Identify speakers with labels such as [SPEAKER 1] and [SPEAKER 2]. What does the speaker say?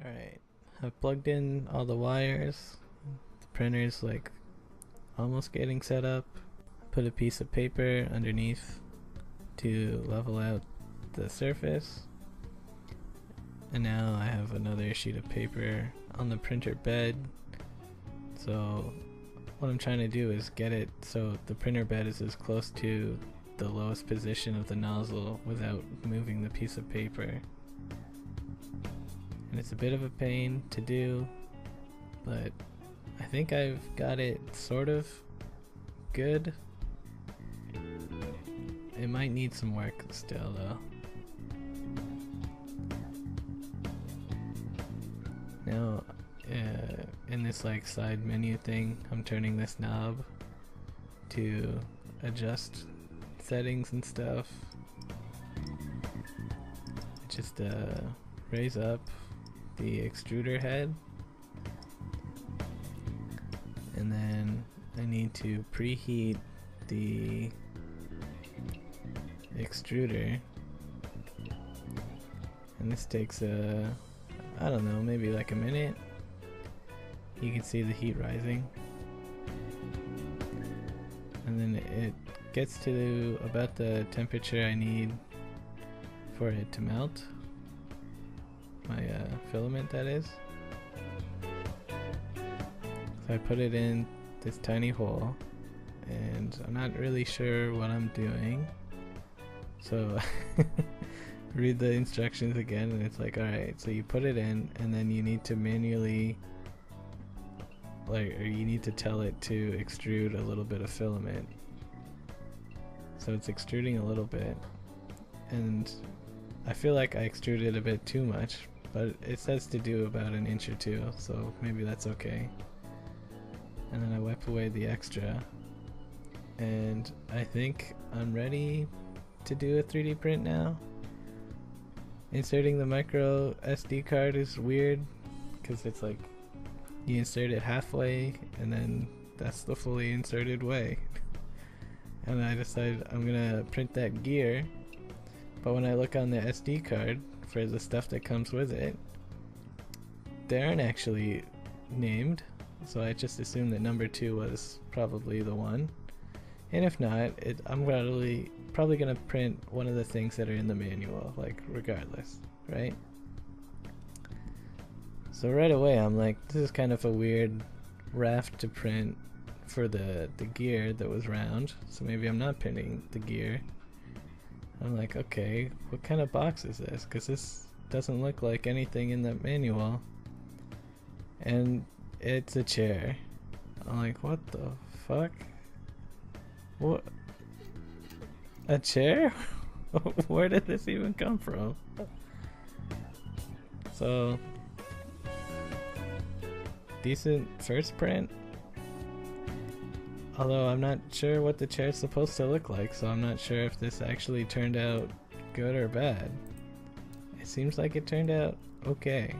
[SPEAKER 1] Alright, I've plugged in all the wires. The printer's like almost getting set up. Put a piece of paper underneath to level out the surface. And now I have another sheet of paper on the printer bed. So what I'm trying to do is get it so the printer bed is as close to the lowest position of the nozzle without moving the piece of paper. And it's a bit of a pain to do, but I think I've got it sort of good. It might need some work still though. Now in this like side menu thing, I'm turning this knob to adjust settings and stuff. Just raise up the extruder head, and then I need to preheat the extruder, and this takes I don't know, maybe like a minute. You can see the heat rising, and then it gets to about the temperature I need for it to melt. My filament, that is. So I put it in this tiny hole, and I'm not really sure what I'm doing. So read the instructions again, and it's like, alright, so you put it in, and then you need to manually, or you need to tell it to extrude a little bit of filament. So it's extruding a little bit, and I feel like I extruded a bit too much, but it says to do about an inch or two, so maybe that's okay. And then I wipe away the extra, and I think I'm ready to do a 3D print now. Inserting the micro SD card is weird, because it's like you insert it halfway, and then that's the fully inserted way. And I decided I'm gonna print that gear, but when I look on the SD card for the stuff that comes with it, they aren't actually named, so I just assumed that number 2 was probably the one. And if not, I'm probably gonna print one of the things that are in the manual, like regardless, right? So right away I'm like, this is kind of a weird raft to print for the gear that was round, so maybe I'm not printing the gear. I'm like, okay, what kind of box is this? Because this doesn't look like anything in the manual. And it's a chair. I'm like, what the fuck? What? A chair? Where did this even come from? So, decent first print. Although I'm not sure what the chair's supposed to look like, so I'm not sure if this actually turned out good or bad. It seems like it turned out okay.